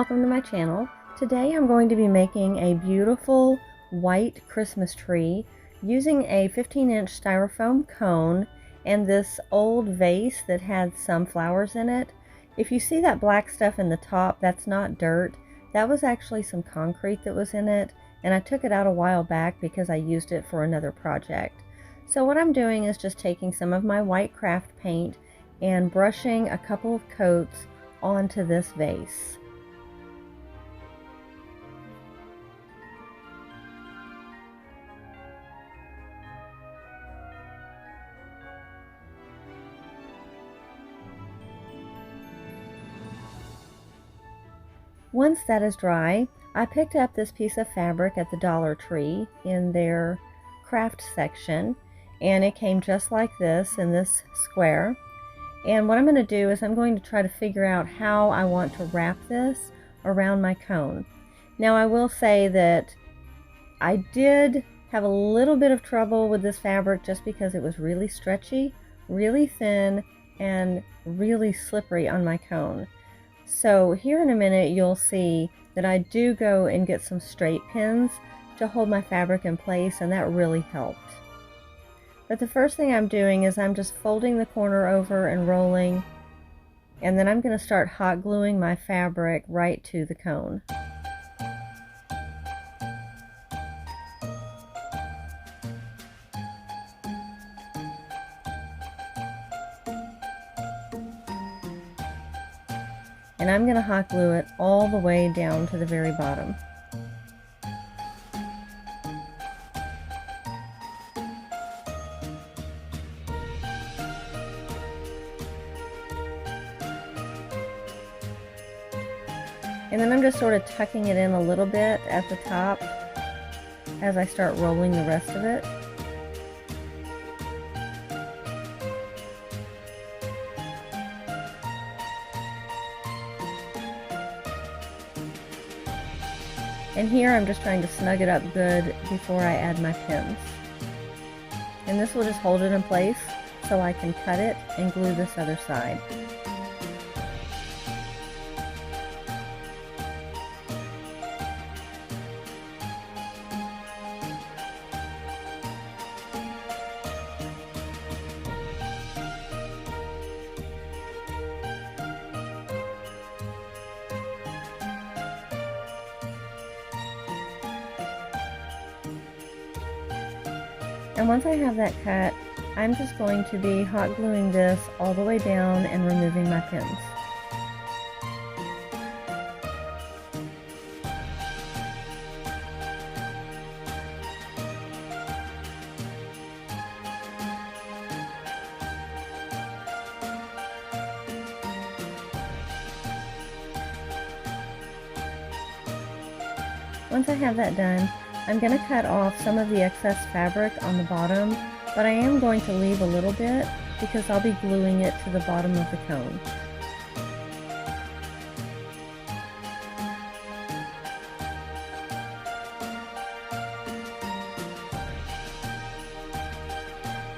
welcome to my channel. Today I'm going to be making a beautiful white Christmas tree using a 15-inch styrofoam cone and this old vase that had some flowers in it. If you see that black stuff in the top, that's not dirt. That was actually some concrete that was in it, and I took it out a while back because I used it for another project. So what I'm doing is just taking some of my white craft paint and brushing a couple of coats onto this vase. Once that is dry, I picked up this piece of fabric at the Dollar Tree in their craft section, and it came just like this in this square. And what I'm going to do is I'm going to try to figure out how I want to wrap this around my cone. Now I will say that I did have a little bit of trouble with this fabric just because it was really stretchy, really thin, and really slippery on my cone. So here in a minute you'll see that I do go and get some straight pins to hold my fabric in place, and that really helped. But the first thing I'm doing is I'm just folding the corner over and rolling, and then I'm going to start hot gluing my fabric right to the cone. And I'm going to hot glue it all the way down to the very bottom. And then I'm just sort of tucking it in a little bit at the top as I start rolling the rest of it. And here I'm just trying to snug it up good before I add my pins. And this will just hold it in place so I can cut it and glue this other side. And once I have that cut, I'm just going to be hot gluing this all the way down and removing my pins. Once I have that done, I'm going to cut off some of the excess fabric on the bottom, but I am going to leave a little bit because I'll be gluing it to the bottom of the cone.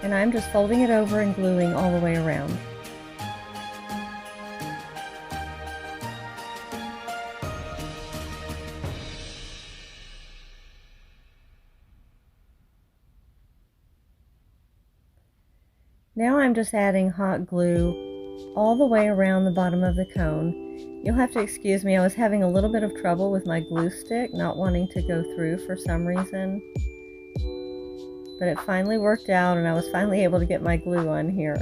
And I'm just folding it over and gluing all the way around. Now I'm just adding hot glue all the way around the bottom of the cone. You'll have to excuse me, I was having a little bit of trouble with my glue stick, not wanting to go through for some reason. But it finally worked out and I was finally able to get my glue on here.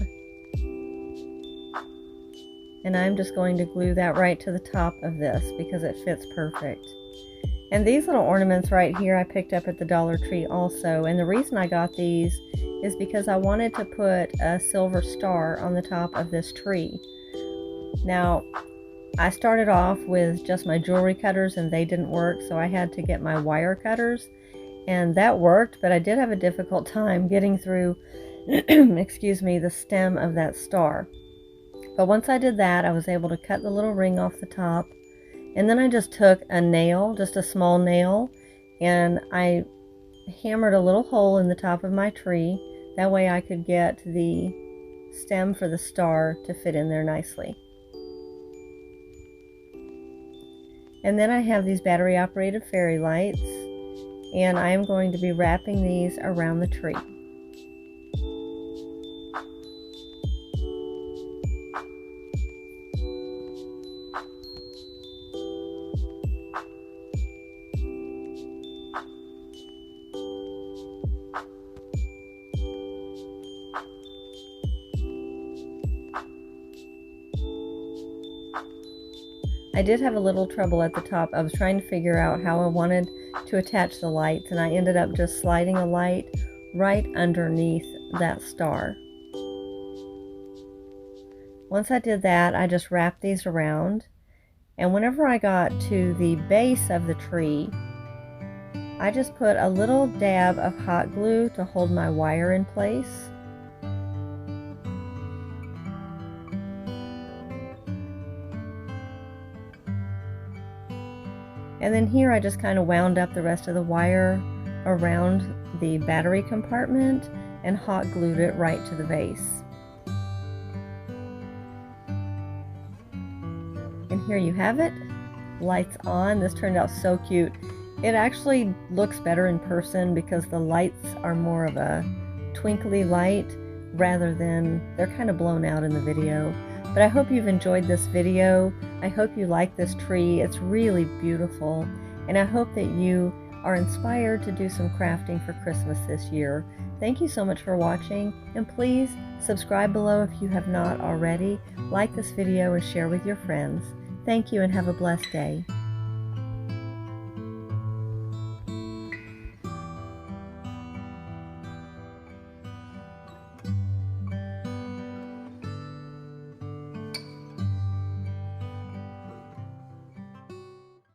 And I'm just going to glue that right to the top of this because it fits perfect. And these little ornaments right here I picked up at the Dollar Tree also, and the reason I got these is because I wanted to put a silver star on the top of this tree. Now, I started off with just my jewelry cutters and they didn't work, so I had to get my wire cutters, and that worked, but I did have a difficult time getting through excuse me, the stem of that star. But once I did that, I was able to cut the little ring off the top. And then I just took a nail, just a small nail, and I hammered a little hole in the top of my tree. That way I could get the stem for the star to fit in there nicely. And then I have these battery operated fairy lights, and I am going to be wrapping these around the tree. I did have a little trouble at the top. I was trying to figure out how I wanted to attach the lights, and I ended up just sliding a light right underneath that star. Once I did that, I just wrapped these around, and whenever I got to the base of the tree, I just put a little dab of hot glue to hold my wire in place. And then here I just kind of wound up the rest of the wire around the battery compartment and hot glued it right to the vase. And here you have it, lights on. This turned out so cute. It actually looks better in person because the lights are more of a twinkly light rather than, they're kind of blown out in the video. But I hope you've enjoyed this video. I hope you like this tree. It's really beautiful. And I hope that you are inspired to do some crafting for Christmas this year. Thank you so much for watching. And please subscribe below if you have not already. Like this video and share with your friends. Thank you and have a blessed day.